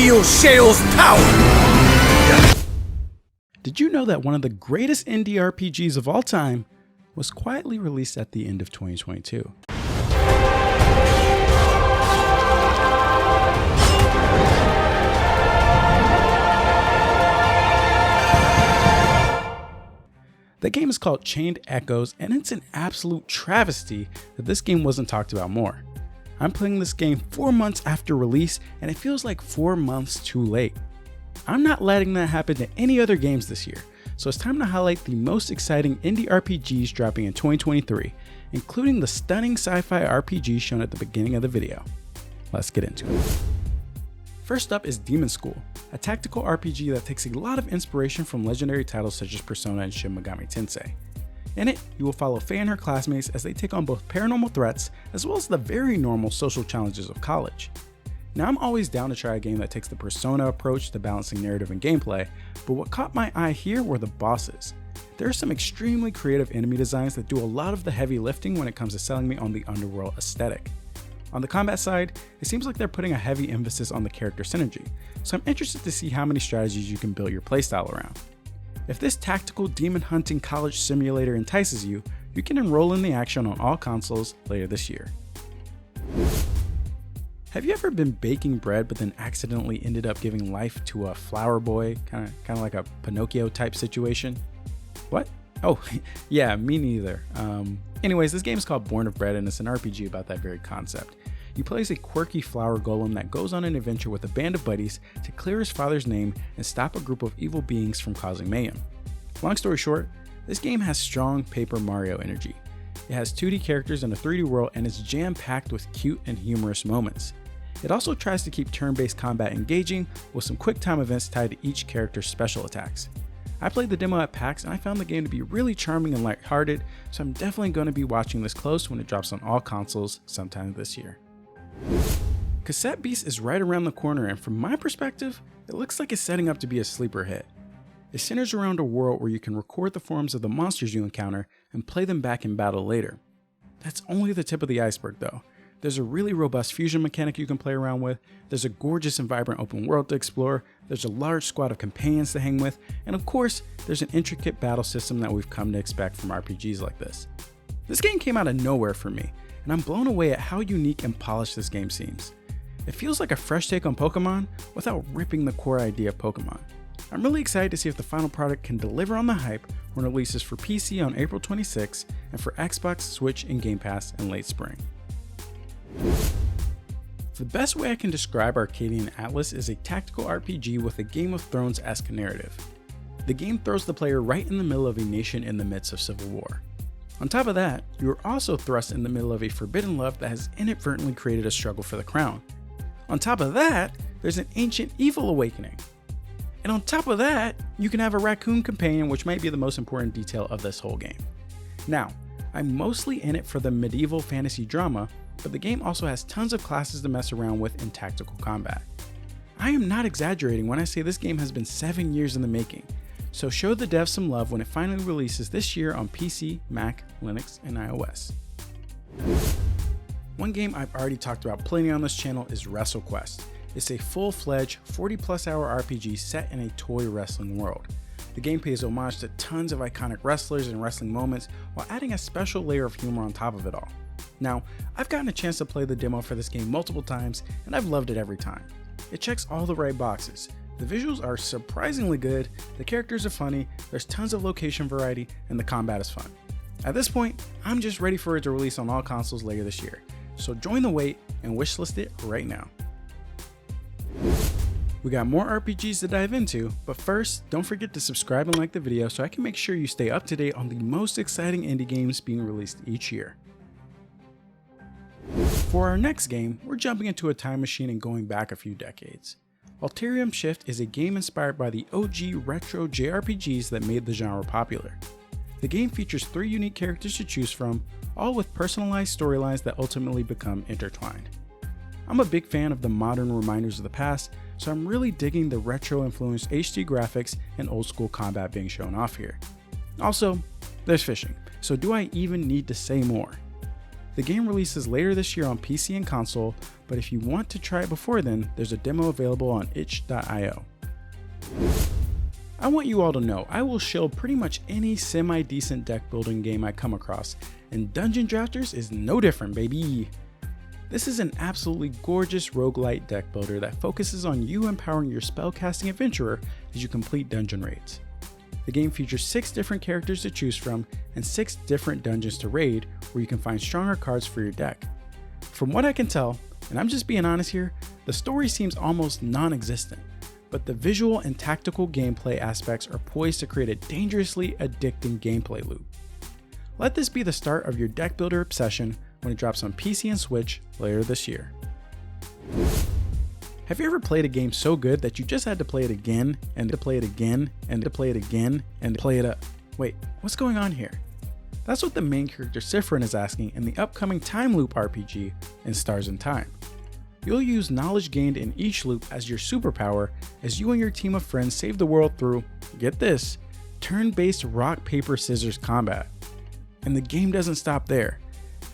feel Shale's power! Did you know that one of the greatest indie RPGs of all time was quietly released at the end of 2022? The game is called Chained Echoes, and it's an absolute travesty that this game wasn't talked about more. I'm playing this game 4 months after release, and it feels like 4 months too late. I'm not letting that happen to any other games this year, so it's time to highlight the most exciting indie RPGs dropping in 2023, including the stunning sci-fi RPG shown at the beginning of the video. Let's get into it. First up is Demon School, a tactical RPG that takes a lot of inspiration from legendary titles such as Persona and Shin Megami Tensei. In it, you will follow Faye and her classmates as they take on both paranormal threats as well as the very normal social challenges of college. Now, I'm always down to try a game that takes the Persona approach to balancing narrative and gameplay, but what caught my eye here were the bosses. There are some extremely creative enemy designs that do a lot of the heavy lifting when it comes to selling me on the underworld aesthetic. On the combat side, it seems like they're putting a heavy emphasis on the character synergy, so I'm interested to see how many strategies you can build your playstyle around. If this tactical demon hunting college simulator entices you, you can enroll in the action on all consoles later this year. Have you ever been baking bread but then accidentally ended up giving life to a flower boy, kind of like a Pinocchio type situation? What? Oh, yeah, me neither. Anyways, this game is called Born of Bread, and it's an RPG about that very concept. You play as a quirky flower golem that goes on an adventure with a band of buddies to clear his father's name and stop a group of evil beings from causing mayhem. Long story short, this game has strong Paper Mario energy. It has 2D characters in a 3D world, and it's jam-packed with cute and humorous moments. It also tries to keep turn-based combat engaging with some quick-time events tied to each character's special attacks. I played the demo at PAX and I found the game to be really charming and lighthearted, so I'm definitely going to be watching this close when it drops on all consoles sometime this year. Cassette Beast is right around the corner, and from my perspective, it looks like it's setting up to be a sleeper hit. It centers around a world where you can record the forms of the monsters you encounter and play them back in battle later. That's only the tip of the iceberg though. There's a really robust fusion mechanic you can play around with, there's a gorgeous and vibrant open world to explore, there's a large squad of companions to hang with, and of course, there's an intricate battle system that we've come to expect from RPGs like this. This game came out of nowhere for me, and I'm blown away at how unique and polished this game seems. It feels like a fresh take on Pokemon without ripping the core idea of Pokemon. I'm really excited to see if the final product can deliver on the hype when it releases for PC on April 26 and for Xbox, Switch, and Game Pass in late spring. The best way I can describe Arcadian Atlas is a tactical RPG with a Game of Thrones-esque narrative. The game throws the player right in the middle of a nation in the midst of civil war. On top of that, you are also thrust in the middle of a forbidden love that has inadvertently created a struggle for the crown. On top of that, there's an ancient evil awakening. And on top of that, you can have a raccoon companion, which might be the most important detail of this whole game. Now, I'm mostly in it for the medieval fantasy drama, but the game also has tons of classes to mess around with in tactical combat. I am not exaggerating when I say this game has been 7 years in the making, so show the devs some love when it finally releases this year on PC, Mac, Linux, and iOS. One game I've already talked about plenty on this channel is WrestleQuest. It's a full-fledged 40+ hour RPG set in a toy wrestling world. The game pays homage to tons of iconic wrestlers and wrestling moments while adding a special layer of humor on top of it all. Now, I've gotten a chance to play the demo for this game multiple times, and I've loved it every time. It checks all the right boxes. The visuals are surprisingly good, the characters are funny, there's tons of location variety, and the combat is fun. At this point, I'm just ready for it to release on all consoles later this year, so join the wait and wishlist it right now. We got more RPGs to dive into, but first, don't forget to subscribe and like the video so I can make sure you stay up to date on the most exciting indie games being released each year. For our next game, we're jumping into a time machine and going back a few decades. Alterium Shift is a game inspired by the OG retro JRPGs that made the genre popular. The game features 3 unique characters to choose from, all with personalized storylines that ultimately become intertwined. I'm a big fan of the modern reminders of the past, so I'm really digging the retro-influenced HD graphics and old-school combat being shown off here. Also, there's fishing, so do I even need to say more? The game releases later this year on PC and console, but if you want to try it before then, there's a demo available on itch.io. I want you all to know I will shield pretty much any semi-decent deck building game I come across, and Dungeon Drafters is no different, baby. This is an absolutely gorgeous roguelite deck builder that focuses on you empowering your spellcasting adventurer as you complete dungeon raids. The game features 6 different characters to choose from and 6 different dungeons to raid where you can find stronger cards for your deck. From what I can tell, and I'm just being honest here, the story seems almost non-existent, but the visual and tactical gameplay aspects are poised to create a dangerously addicting gameplay loop. Let this be the start of your deck builder obsession when it drops on PC and Switch later this year. Have you ever played a game so good that you just had to play it again and to play it again and to play it again and to play it up? Wait, what's going on here? That's what the main character Siffrin is asking in the upcoming Time Loop RPG in Stars in Time. You'll use knowledge gained in each loop as your superpower as you and your team of friends save the world through, get this, turn-based rock, paper, scissors combat. And the game doesn't stop there.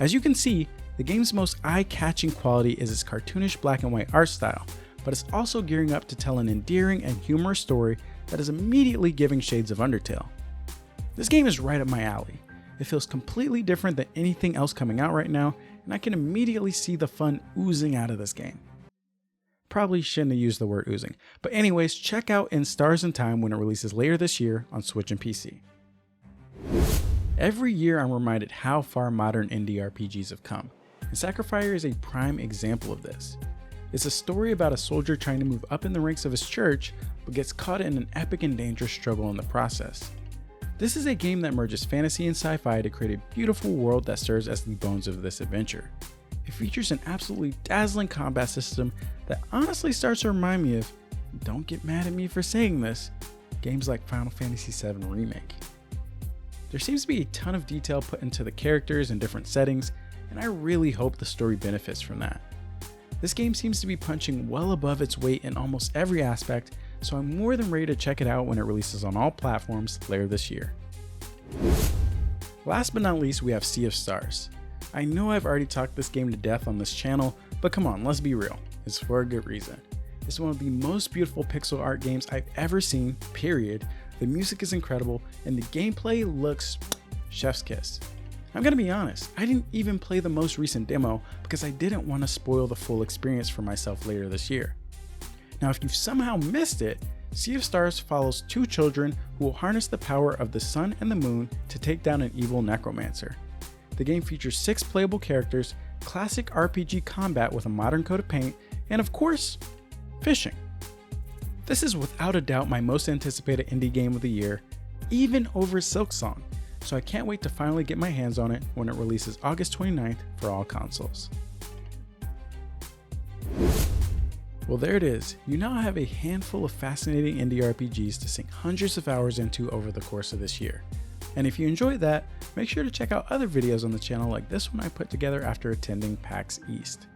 As you can see, the game's most eye-catching quality is its cartoonish black and white art style, but it's also gearing up to tell an endearing and humorous story that is immediately giving shades of Undertale. This game is right up my alley. It feels completely different than anything else coming out right now, and I can immediately see the fun oozing out of this game. Probably shouldn't have used the word oozing, but anyways, check out In Stars in Time when it releases later this year on Switch and PC. Every year I'm reminded how far modern indie RPGs have come, and Sacrifier is a prime example of this. It's a story about a soldier trying to move up in the ranks of his church, but gets caught in an epic and dangerous struggle in the process. This is a game that merges fantasy and sci-fi to create a beautiful world that serves as the bones of this adventure. It features an absolutely dazzling combat system that honestly starts to remind me of, don't get mad at me for saying this, games like Final Fantasy VII Remake. There seems to be a ton of detail put into the characters and different settings, and I really hope the story benefits from that. This game seems to be punching well above its weight in almost every aspect, so I'm more than ready to check it out when it releases on all platforms later this year. Last but not least, we have Sea of Stars. I know I've already talked this game to death on this channel, but come on, let's be real, it's for a good reason. It's one of the most beautiful pixel art games I've ever seen, period. The music is incredible, and the gameplay looks chef's kiss. I'm gonna be honest, I didn't even play the most recent demo because I didn't want to spoil the full experience for myself later this year. Now, if you've somehow missed it, Sea of Stars follows 2 children who will harness the power of the sun and the moon to take down an evil necromancer. The game features 6 playable characters, classic RPG combat with a modern coat of paint, and of course, fishing. This is without a doubt my most anticipated indie game of the year, even over Silksong, so I can't wait to finally get my hands on it when it releases August 29th for all consoles. Well, there it is. You now have a handful of fascinating indie RPGs to sink hundreds of hours into over the course of this year. And if you enjoyed that, make sure to check out other videos on the channel like this one I put together after attending PAX East.